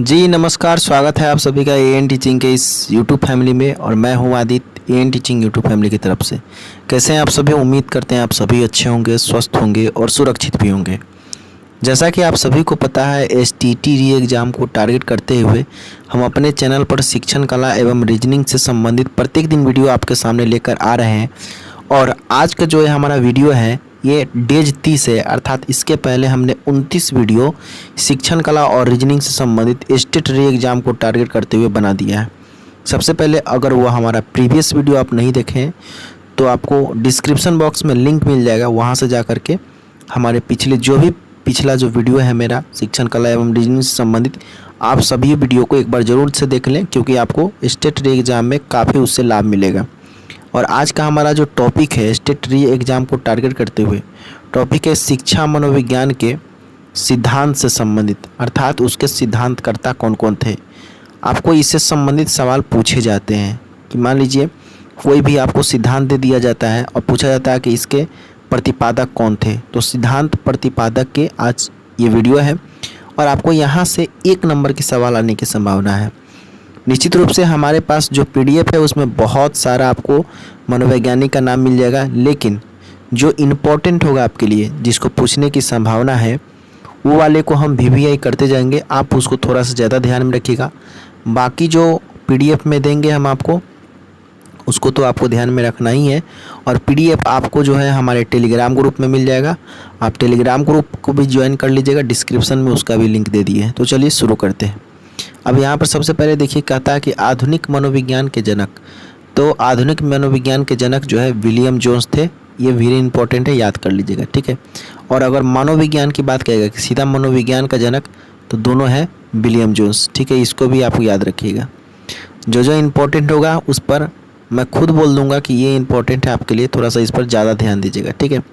जी नमस्कार, स्वागत है आप सभी का एएन टीचिंग के इस यूट्यूब फैमिली में। और मैं हूं Aditya, AN teaching YouTube family की तरफ से। कैसे हैं आप सभी? उम्मीद करते हैं आप सभी अच्छे होंगे, स्वस्थ होंगे और सुरक्षित भी होंगे। जैसा कि आप सभी को पता है, एसटीटी री एग्ज़ाम को टारगेट करते हुए हम अपने चैनल पर शिक्षण कला एवं रीजनिंग से संबंधित प्रत्येक दिन वीडियो आपके सामने लेकर आ रहे हैं। और आज का जो हमारा वीडियो है ये डेज 30 है, अर्थात इसके पहले हमने 29 वीडियो शिक्षण कला और रीजनिंग से संबंधित स्टेट री एग्ज़ाम को टारगेट करते हुए बना दिया है। सबसे पहले अगर वो हमारा प्रीवियस वीडियो आप नहीं देखें तो आपको डिस्क्रिप्शन बॉक्स में लिंक मिल जाएगा, वहाँ से जा कर के हमारे पिछला जो वीडियो है मेरा शिक्षण कला एवं रीजनिंग से संबंधित, आप सभी वीडियो को एक बार ज़रूर से देख लें, क्योंकि आपको स्टेट री एग्ज़ाम में काफ़ी उससे लाभ मिलेगा। और आज का हमारा जो टॉपिक है स्टेट री एग्ज़ाम को टारगेट करते हुए टॉपिक है शिक्षा मनोविज्ञान के सिद्धांत से संबंधित, अर्थात उसके सिद्धांतकर्ता कौन कौन थे। आपको इससे संबंधित सवाल पूछे जाते हैं कि मान लीजिए कोई भी आपको सिद्धांत दे दिया जाता है और पूछा जाता है कि इसके प्रतिपादक कौन थे, तो सिद्धांत प्रतिपादक के आज ये वीडियो है और आपको यहाँ से 1 नंबर की सवाल आने की संभावना है। निश्चित रूप से हमारे पास जो पीडीएफ है उसमें बहुत सारा आपको मनोवैज्ञानिक का नाम मिल जाएगा, लेकिन जो इम्पोर्टेंट होगा आपके लिए, जिसको पूछने की संभावना है, वो वाले को हम वीवीआई करते जाएंगे। आप उसको थोड़ा सा ज़्यादा ध्यान में रखिएगा। बाकी जो पीडीएफ में देंगे हम आपको, उसको तो आपको ध्यान में रखना ही है। और पीडीएफ आपको जो है हमारे टेलीग्राम ग्रुप में मिल जाएगा, आप टेलीग्राम ग्रुप को भी ज्वाइन कर लीजिएगा, डिस्क्रिप्शन में उसका भी लिंक दे दिए हैं। तो चलिए शुरू करते हैं। अब यहाँ पर सबसे पहले देखिए, कहता है कि आधुनिक मनोविज्ञान के जनक। तो आधुनिक मनोविज्ञान के जनक जो है विलियम जोन्स थे। ये वेरी इंपॉर्टेंट है, याद कर लीजिएगा, ठीक है। और अगर मनोविज्ञान की बात करेगा कि सीधा मनोविज्ञान का जनक, तो दोनों है विलियम जोन्स, ठीक है। इसको भी आपको याद रखिएगा। जो जो इम्पोर्टेंट होगा उस पर मैं खुद बोल दूंगा कि ये इंपॉर्टेंट है आपके लिए, थोड़ा सा इस पर ज़्यादा ध्यान दीजिएगा, ठीक है।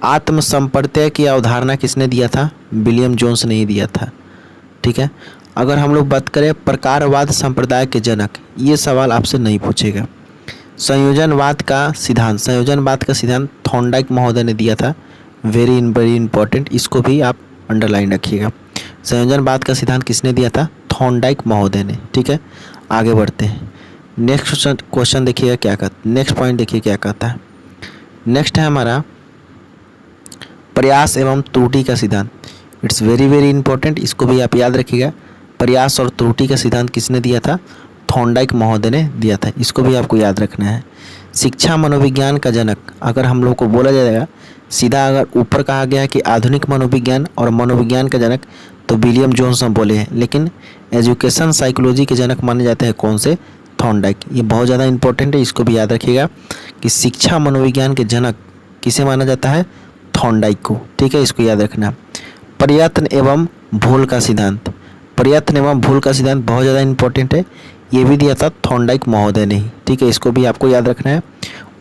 आत्मसंप्रत्यय की अवधारणा किसने दिया था? विलियम जोन्स ने ही दिया था, ठीक है। अगर हम लोग बात करें प्रकारवाद संप्रदाय के जनक, ये सवाल आपसे नहीं पूछेगा। संयोजनवाद का सिद्धांत थॉर्नडाइक महोदय ने दिया था। वेरी इंपॉर्टेंट, इसको भी आप अंडरलाइन रखिएगा। संयोजनवाद का सिद्धांत किसने दिया था? थॉर्नडाइक महोदय ने, ठीक है। आगे बढ़ते हैं। नेक्स्ट क्वेश्चन देखिएगा क्या कहता, नेक्स्ट पॉइंट देखिए क्या कहता है। नेक्स्ट है हमारा प्रयास एवं त्रुटि का सिद्धांत। इट्स वेरी इंपॉर्टेंट, इसको भी आप याद रखिएगा। प्रयास और त्रुटि का सिद्धांत किसने दिया था? थॉर्नडाइक महोदय ने दिया था, इसको भी आपको याद रखना है। शिक्षा मनोविज्ञान का जनक, अगर हम लोग को बोला जाएगा सीधा, अगर ऊपर कहा गया है कि आधुनिक मनोविज्ञान और मनोविज्ञान का जनक, तो विलियम जोन्स हम बोले हैं, लेकिन एजुकेशन साइकोलॉजी के जनक माने जाते हैं कौन से? थॉर्नडाइक। ये बहुत ज़्यादा इंपॉर्टेंट है, इसको भी याद रखिएगा कि शिक्षा मनोविज्ञान के जनक किसे माना जाता है? थॉर्नडाइक को, ठीक है। इसको याद रखना। प्रयत्न एवं भूल का सिद्धांत, प्रयत्न एवं भूल का सिद्धांत बहुत ज़्यादा इंपॉर्टेंट है, ये भी दिया था थॉर्नडाइक महोदय ने ही, ठीक है। इसको भी आपको याद रखना है।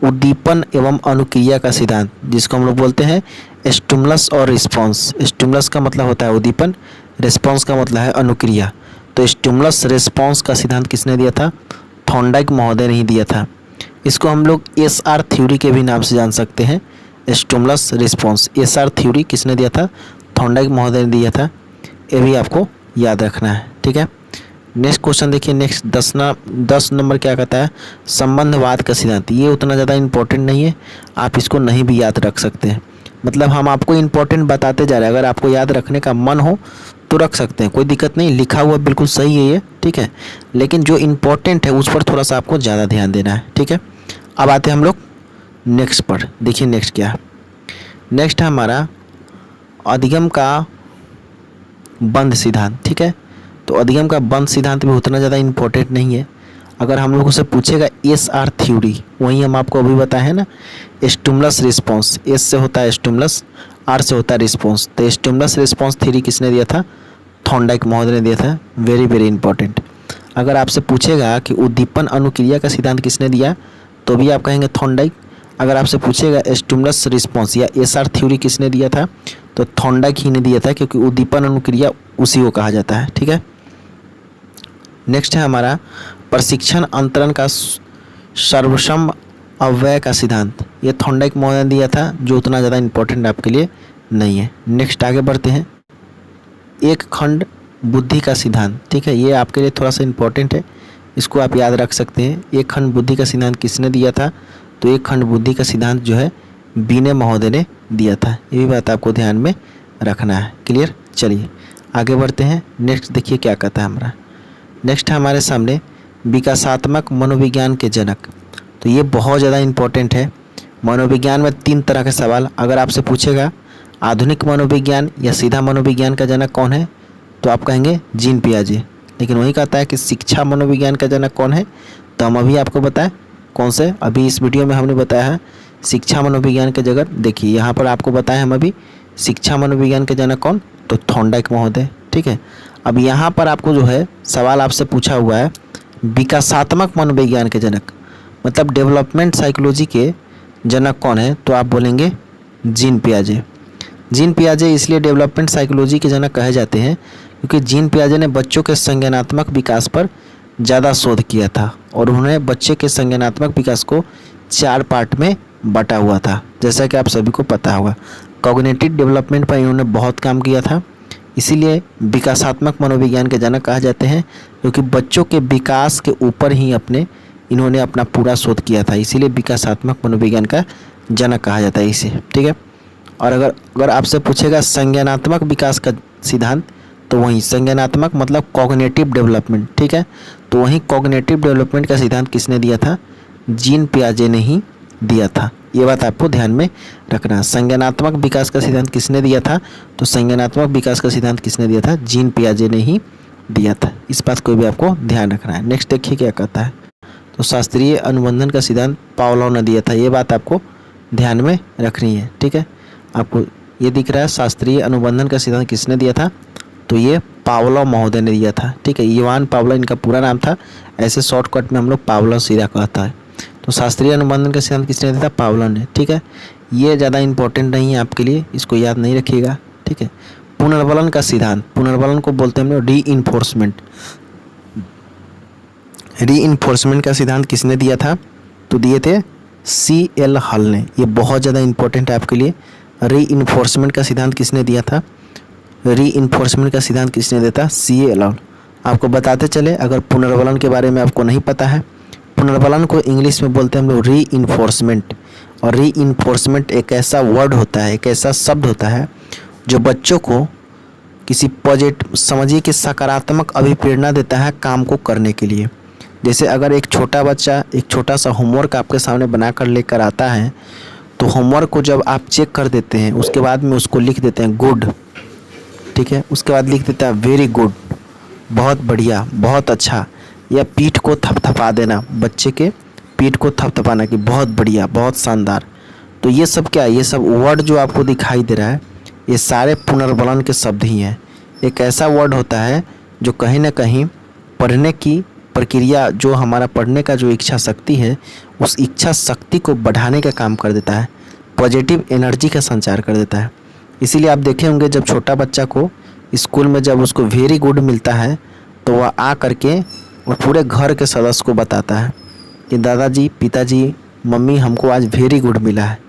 उद्दीपन एवं अनुक्रिया का सिद्धांत, जिसको हम लोग बोलते हैं स्टिमुलस और रिस्पॉन्स। स्टिमुलस का मतलब होता है उद्दीपन, रिस्पॉन्स का मतलब है अनुक्रिया। तो स्टिमुलस रिस्पॉन्स का सिद्धांत किसने दिया था? थॉर्नडाइक महोदय ने ही दिया था। इसको हम लोग एसआर थ्योरी के भी नाम से जान सकते हैं। स्टिमुलस रिस्पॉन्स, एसआर थ्योरी किसने दिया था? थॉर्नडाइक महोदय ने दिया था। ये भी आपको याद रखना है, ठीक है। नेक्स्ट क्वेश्चन देखिए, नेक्स्ट 10 नंबर क्या कहता है? संबंधवाद का सिद्धांत। ये उतना ज़्यादा इंपॉर्टेंट नहीं है, आप इसको नहीं भी याद रख सकते हैं। मतलब हम आपको इंपॉर्टेंट बताते जा रहे हैं, अगर आपको याद रखने का मन हो तो रख सकते हैं, कोई दिक्कत नहीं। लिखा हुआ बिल्कुल सही है ये, ठीक है, लेकिन जो इम्पोर्टेंट है उस पर थोड़ा सा आपको ज़्यादा ध्यान देना है, ठीक है। अब आते हैं हम लोग नेक्स्ट पर। देखिए नेक्स्ट क्या है। नेक्स्ट है हमारा अधिगम का बंध सिद्धांत, ठीक है। तो अधिगम का बंध सिद्धांत भी उतना ज़्यादा इम्पोर्टेंट नहीं है। अगर हम लोगों से पूछेगा एसआर थ्योरी, वहीं हम आपको अभी बताए हैं ना, स्टिमुलस रिस्पॉन्स, एस से होता है स्टिमुलस, आर से होता है रिस्पॉन्स। तो स्टिमुलस रिस्पॉन्स थ्योरी किसने दिया था? थॉर्नडाइक महोदय ने दिया था। Very important. अगर आपसे पूछेगा कि उद्दीपन अनुक्रिया का सिद्धांत किसने दिया, तो भी आप कहेंगे थॉर्नडाइक। अगर आपसे पूछेगा स्टिमुलस रिस्पॉन्स या एसआर थ्योरी किसने दिया था, तो थॉर्नडाइक ही ने दिया था, क्योंकि उद्दीपन अनुक्रिया उसी को कहा जाता है, ठीक है। नेक्स्ट है हमारा प्रशिक्षण अंतरण का सर्वसम अव्यय का सिद्धांत। ये थॉर्नडाइक महोदय ने दिया था, जो उतना ज़्यादा इंपॉर्टेंट आपके लिए नहीं है। नेक्स्ट आगे बढ़ते हैं। एक खंड बुद्धि का सिद्धांत। ठीक है, ये आपके लिए थोड़ा सा इम्पोर्टेंट है, इसको आप याद रख सकते हैं। एक खंड बुद्धि का सिद्धांत किसने दिया था? तो एक खंड बुद्धि का सिद्धांत जो है बीने महोदय ने दिया था। ये भी बात आपको ध्यान में रखना है। क्लियर? चलिए आगे बढ़ते हैं। नेक्स्ट देखिए क्या कहता है हमारा। नेक्स्ट है हमारे सामने विकासात्मक मनोविज्ञान के जनक। तो ये बहुत ज़्यादा इम्पोर्टेंट है। मनोविज्ञान में 3 तरह के सवाल अगर आपसे पूछेगा, आधुनिक मनोविज्ञान या सीधा मनोविज्ञान का जनक कौन है, तो आप कहेंगे जीन पियाजे। लेकिन वही कहता है कि शिक्षा मनोविज्ञान का जनक कौन है, तो हम अभी आपको बताएं कौन से। अभी इस वीडियो में हमने बताया है शिक्षा मनोविज्ञान के जगत। देखिए यहाँ पर आपको बताएं हम अभी शिक्षा मनोविज्ञान के जनक कौन, तो थॉर्नडाइक महोदय। ठीक है, अब यहाँ पर आपको जो है सवाल आपसे पूछा हुआ है विकासात्मक मनोविज्ञान के जनक, मतलब डेवलपमेंट साइकोलॉजी के जनक कौन है, तो आप बोलेंगे जीन पियाजे। जीन पियाजे इसलिए डेवलपमेंट साइकोलॉजी के जनक कहे जाते हैं क्योंकि जीन पियाजे ने बच्चों के संज्ञानात्मक विकास पर ज़्यादा शोध किया था और उन्होंने बच्चे के संज्ञानात्मक विकास को 4 पार्ट में बांटा हुआ था। जैसा कि आप सभी को पता होगा, कॉग्निटिव डेवलपमेंट पर इन्होंने बहुत काम किया था, इसीलिए विकासात्मक मनोविज्ञान के जनक कहा जाते हैं, क्योंकि बच्चों के विकास के ऊपर ही इन्होंने अपना पूरा शोध किया था, इसीलिए विकासात्मक मनोविज्ञान का जनक कहा जाता है इसे। ठीक है, और अगर आपसे पूछेगा संज्ञानात्मक विकास का सिद्धांत, तो वहीं संज्ञानात्मक मतलब कॉग्निटिव डेवलपमेंट। ठीक है, तो वहीं कॉग्निटिव डेवलपमेंट का सिद्धांत किसने दिया था? जीन पियाजे ने ही दिया था। ये बात आपको ध्यान में रखना। संज्ञानात्मक विकास का सिद्धांत किसने दिया था? तो संज्ञानात्मक विकास का सिद्धांत किसने दिया था? जीन पियाजे ने ही दिया था। इस बात को भी आपको ध्यान रखना है। नेक्स्ट देखिए क्या कहता है। तो शास्त्रीय अनुबंधन का सिद्धांत पावलोव ने दिया था। ये बात आपको ध्यान में रखनी है। ठीक है, आपको ये दिख रहा है शास्त्रीय अनुबंधन का सिद्धांत किसने दिया था? तो ये पावलोव महोदय ने दिया था। ठीक है, इवान पावलोव इनका पूरा नाम था, ऐसे शॉर्टकट में हम लोग पावलोव सीधा कहता है। तो शास्त्रीय अनुबंधन का सिद्धांत किसने दिया था? पावलोव ने। ठीक है, ये ज़्यादा इंपॉर्टेंट नहीं है आपके लिए, इसको याद नहीं रखिएगा। ठीक है, पुनर्बलन का सिद्धांत, पुनर्बलन को बोलते हैं हम लोग रीइंफोर्समेंट। रीइंफोर्समेंट का सिद्धांत किसने दिया था? तो दिए थे C.L. हल ने। ये बहुत ज़्यादा इंपॉर्टेंट है आपके लिए। रीइंफोर्समेंट का सिद्धांत किसने दिया था? रीइंफोर्समेंट का सिद्धांत किसने दिया था? C.L. हल। आपको बताते चले, अगर पुनर्बलन के बारे में आपको नहीं पता है, पुनर्बलन को इंग्लिश में बोलते हैं हम लोग रीइंफोर्समेंट। और रीइंफोर्समेंट एक ऐसा वर्ड होता है, एक ऐसा शब्द होता है जो बच्चों को किसी पॉजिटिव, समझिए कि सकारात्मक अभिप्रेरणा देता है काम को करने के लिए। जैसे अगर एक छोटा बच्चा एक छोटा सा होमवर्क आपके सामने बना कर लेकर आता है, तो होमवर्क को जब आप चेक कर देते हैं, उसके बाद में उसको लिख देते हैं गुड। ठीक है, उसके बाद लिख देता है वेरी गुड, बहुत बढ़िया, बहुत अच्छा, या पीठ को थपथपा देना, बच्चे के पीठ को थपथपाना कि बहुत बढ़िया, बहुत शानदार। तो ये सब क्या है? ये सब वर्ड जो आपको दिखाई दे रहा है, ये सारे पुनर्बलन के शब्द ही हैं। एक ऐसा वर्ड होता है जो कहीं ना कहीं पढ़ने की प्रक्रिया, जो हमारा पढ़ने का जो इच्छा शक्ति है, उस इच्छा शक्ति को बढ़ाने का काम कर देता है, पॉजिटिव एनर्जी का संचार कर देता है। इसीलिए आप देखे होंगे जब छोटा बच्चा को स्कूल में जब उसको वेरी गुड मिलता है, तो वह आ करके और पूरे घर के सदस्य को बताता है कि दादाजी, पिताजी, मम्मी, हमको आज वेरी गुड मिला है,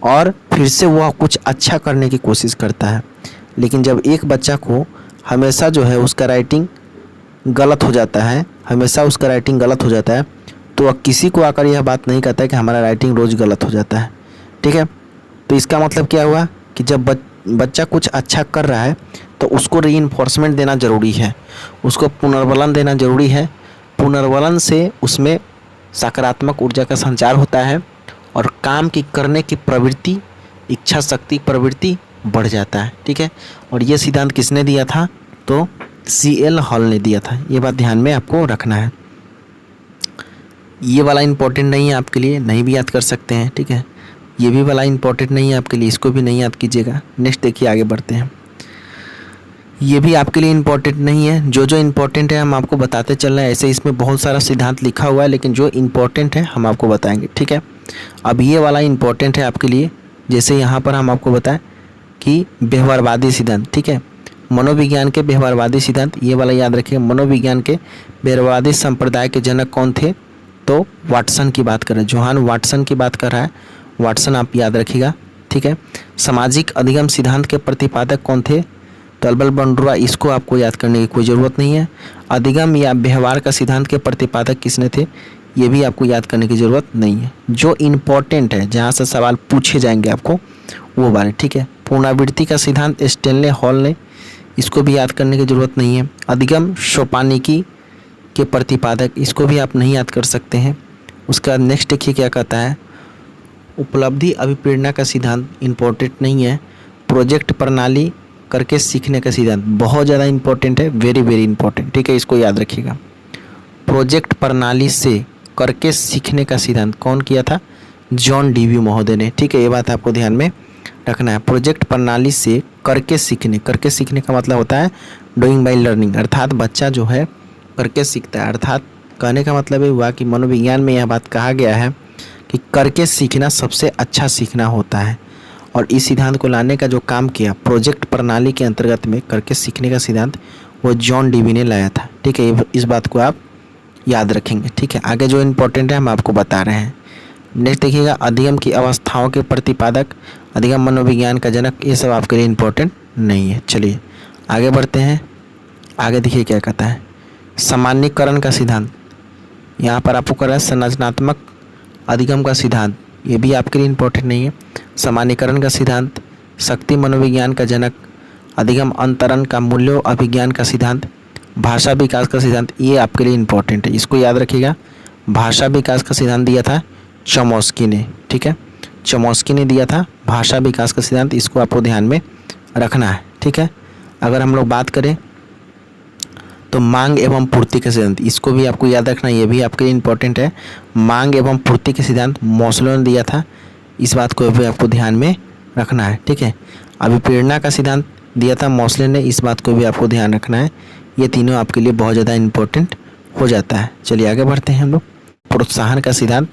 और फिर से वह कुछ अच्छा करने की कोशिश करता है। लेकिन जब एक बच्चा को हमेशा जो है उसका राइटिंग गलत हो जाता है, हमेशा उसका राइटिंग गलत हो जाता है, तो वह किसी को आकर यह बात नहीं कहता है कि हमारा राइटिंग रोज़ गलत हो जाता है। ठीक है, तो इसका मतलब क्या हुआ कि जब बच्चा कुछ अच्छा कर रहा है तो उसको रीइंफोर्समेंट देना ज़रूरी है, उसको पुनर्बलन देना ज़रूरी है। पुनर्बलन से उसमें सकारात्मक ऊर्जा का संचार होता है और काम की करने की प्रवृत्ति, इच्छा शक्ति, प्रवृत्ति बढ़ जाता है। ठीक है, और ये सिद्धांत किसने दिया था? तो C.L. हल ने दिया था। ये बात ध्यान में आपको रखना है। ये वाला इंपॉर्टेंट नहीं है आपके लिए, नहीं भी याद कर सकते हैं। ठीक है, ये भी वाला इंपॉर्टेंट नहीं है आपके लिए, इसको भी नहीं याद कीजिएगा। नेक्स्ट देखिए, आगे बढ़ते हैं। ये भी आपके लिए इम्पोर्टेंट नहीं है, जो इम्पोर्टेंट है हम आपको बताते चल रहे हैं। ऐसे इसमें बहुत सारा सिद्धांत लिखा हुआ है, लेकिन जो इम्पोर्टेंट है हम आपको बताएंगे। ठीक है, अब ये वाला इम्पोर्टेंट है आपके लिए। जैसे यहाँ पर हम आपको बताएं कि व्यवहारवादी सिद्धांत। ठीक है, मनोविज्ञान के व्यवहारवादी सिद्धांत, ये वाला याद रखिए। मनोविज्ञान के व्यवहारवादी संप्रदाय के जनक कौन थे? तो वाटसन की बात कर रहे हैं, जोहान वाटसन की बात कर रहा है, वाटसन आप याद रखिएगा। ठीक है, सामाजिक अधिगम सिद्धांत के प्रतिपादक कौन थे? तलबल बंडुरा इसको आपको याद करने की कोई ज़रूरत नहीं है। अधिगम या व्यवहार का सिद्धांत के प्रतिपादक किसने थे, ये भी आपको याद करने की ज़रूरत नहीं है। जो इम्पोर्टेंट है, जहाँ से सवाल पूछे जाएंगे आपको वो वाले, ठीक है। पुनरावृत्ति का सिद्धांत स्टेनले हॉल ने, इसको भी याद करने की ज़रूरत नहीं है। अधिगम सोपानिकी के प्रतिपादक, इसको भी आप नहीं याद कर सकते हैं। उसके बाद नेक्स्ट देखिए क्या कहता है, उपलब्धि अभिप्रेरणा का सिद्धांत इम्पोर्टेंट नहीं है। प्रोजेक्ट प्रणाली करके सीखने का सिद्धांत बहुत ज़्यादा इम्पोर्टेंट है, वेरी वेरी इंपॉर्टेंट, ठीक है, इसको याद रखिएगा। प्रोजेक्ट प्रणाली से करके सीखने का सिद्धांत कौन किया था, जॉन डीवी महोदय ने, ठीक है, ये बात आपको ध्यान में रखना है। प्रोजेक्ट प्रणाली से करके सीखने का मतलब होता है डूइंग बाय लर्निंग, अर्थात बच्चा जो है करके सीखता है। अर्थात कहने का मतलब ये हुआ कि मनोविज्ञान में यह बात कहा गया है कि करके सीखना सबसे अच्छा सीखना होता है। और इस सिद्धांत को लाने का जो काम किया प्रोजेक्ट प्रणाली के अंतर्गत में करके सीखने का सिद्धांत, वो जॉन डीवी ने लाया था, ठीक है, इस बात को आप याद रखेंगे, ठीक है। आगे जो इम्पोर्टेंट है हम आपको बता रहे हैं। नेक्स्ट देखिएगा, अधिगम की अवस्थाओं के प्रतिपादक, अधिगम मनोविज्ञान का जनक, ये सब आपके लिए इम्पोर्टेंट नहीं है। चलिए आगे बढ़ते हैं। आगे देखिए क्या कहता है, सामान्यीकरण का सिद्धांत, यहाँ पर आपको करा है संरचनात्मक अधिगम का सिद्धांत, ये भी आपके लिए इम्पोर्टेंट नहीं है। सामान्यीकरण का सिद्धांत, शक्ति मनोविज्ञान का जनक, अधिगम अंतरण का मूल्य अभिज्ञान का सिद्धांत, भाषा विकास का सिद्धांत, ये आपके लिए इम्पोर्टेंट है, इसको याद रखिएगा। भाषा विकास का सिद्धांत दिया था चॉम्स्की ने, ठीक है, चॉम्स्की ने दिया था भाषा विकास का सिद्धांत, इसको आपको ध्यान में रखना है, ठीक है। अगर हम लोग बात करें तो मांग एवं पूर्ति का सिद्धांत, इसको भी आपको याद रखना, ये भी आपके लिए इम्पोर्टेंट है। मांग एवं पूर्ति के सिद्धांत मोसलो ने दिया था, इस बात को भी आपको ध्यान में रखना है, ठीक है। अभिप्रेरणा का सिद्धांत दिया था मोसले ने, इस बात को भी आपको ध्यान रखना है। ये तीनों आपके लिए बहुत ज़्यादा इम्पोर्टेंट हो जाता है। चलिए आगे बढ़ते हैं हम लोग। प्रोत्साहन का सिद्धांत,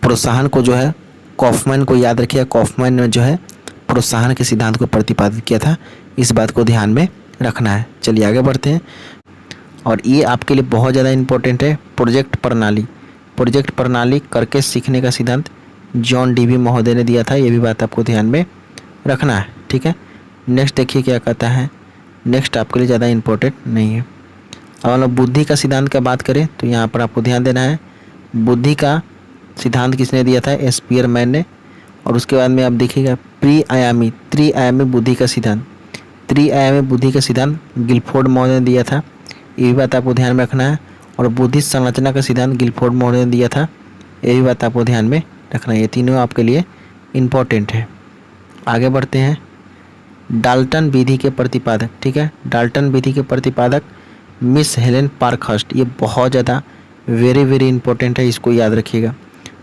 प्रोत्साहन को जो है कॉफमैन को याद रखिए, कॉफमैन ने जो है प्रोत्साहन के सिद्धांत को प्रतिपादित किया था, इस बात को ध्यान में रखना है। चलिए आगे बढ़ते हैं। और ये आपके लिए बहुत ज़्यादा इम्पोर्टेंट है, प्रोजेक्ट प्रणाली, प्रोजेक्ट प्रणाली करके सीखने का सिद्धांत जॉन डीवी महोदय ने दिया था, ये भी बात आपको ध्यान में रखना है, ठीक है। नेक्स्ट देखिए क्या कहता है, नेक्स्ट आपके लिए ज़्यादा इम्पोर्टेंट नहीं है। अब हम लोग बुद्धि का सिद्धांत का बात करें तो यहाँ पर आपको ध्यान देना है, बुद्धि का सिद्धांत किसने दिया था, स्पीयरमैन ने। और उसके बाद में आप देखिएगा त्रिआयामी बुद्धि का सिद्धांत, त्रिआयामी बुद्धि का सिद्धांत गिलफोर्ड महोदय ने दिया था, ये भी बात आपको ध्यान में रखना है। और बुद्धि संरचना का सिद्धांत गिलफोर्ड महोदय ने दिया था, ये भी बात आपको ध्यान में रखना है। ये तीनों आपके लिए इम्पोर्टेंट है। आगे बढ़ते हैं। डाल्टन विधि के प्रतिपादक, ठीक है, डाल्टन विधि के प्रतिपादक मिस हेलेन पार्कहर्स्ट, ये बहुत ज़्यादा वेरी वेरी इंपॉर्टेंट है, इसको याद रखिएगा।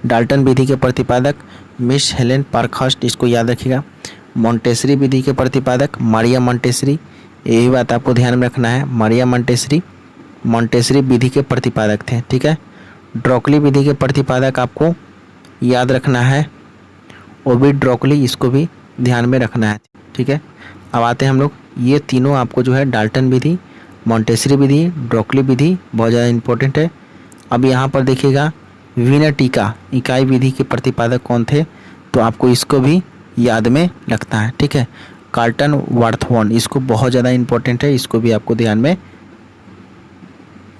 डाल्टन विधि के प्रतिपादक मिस हेलेन पार्कहर्स्ट, इसको याद रखिएगा। मॉन्टेसरी विधि के प्रतिपादक मारिया मॉन्टेसरी, यही बात आपको ध्यान में रखना है। मारिया मॉन्टेसरी विधि के प्रतिपादक थे, ठीक है। ड्रॉकली विधि के प्रतिपादक आपको याद रखना है ओविड ड्रॉकली, इसको भी ध्यान में रखना है, ठीक है। अब आते हैं हम लोग, ये तीनों आपको जो है डाल्टन विधि, मॉन्टेसरी विधि, ड्रॉकली विधि बहुत ज़्यादा इंपॉर्टेंट है। अब यहाँ पर देखिएगा विनटिका इकाई विधि के प्रतिपादक कौन थे, तो आपको इसको भी याद में रखना है, ठीक है। कार्लटन वार्थवन, इसको बहुत ज़्यादा इंपॉर्टेंट है, इसको भी आपको ध्यान में,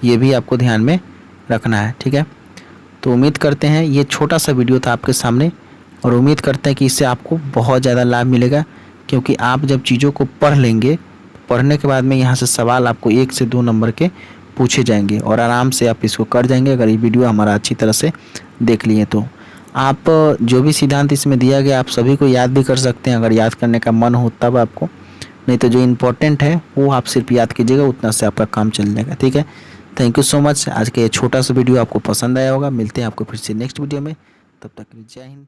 ये भी आपको ध्यान में रखना है, ठीक है। तो उम्मीद करते हैं ये छोटा सा वीडियो था आपके सामने, और उम्मीद करते हैं कि इससे आपको बहुत ज़्यादा लाभ मिलेगा, क्योंकि आप जब चीज़ों को पढ़ लेंगे, पढ़ने के बाद में यहाँ से सवाल आपको 1 से 2 नंबर के पूछे जाएंगे और आराम से आप इसको कर जाएंगे, अगर ये वीडियो हमारा अच्छी तरह से देख लिए तो। आप जो भी सिद्धांत इसमें दिया गया आप सभी को याद भी कर सकते हैं, अगर याद करने का मन हो तब आपको, नहीं तो जो इम्पोर्टेंट है वो आप सिर्फ याद कीजिएगा, उतना से आपका काम चल जाएगा, ठीक है। Thank you so much. आज का ये छोटा सा वीडियो आपको पसंद आया होगा। मिलते हैं आपको फिर से नेक्स्ट वीडियो में, तब तक के लिए जय हिंद।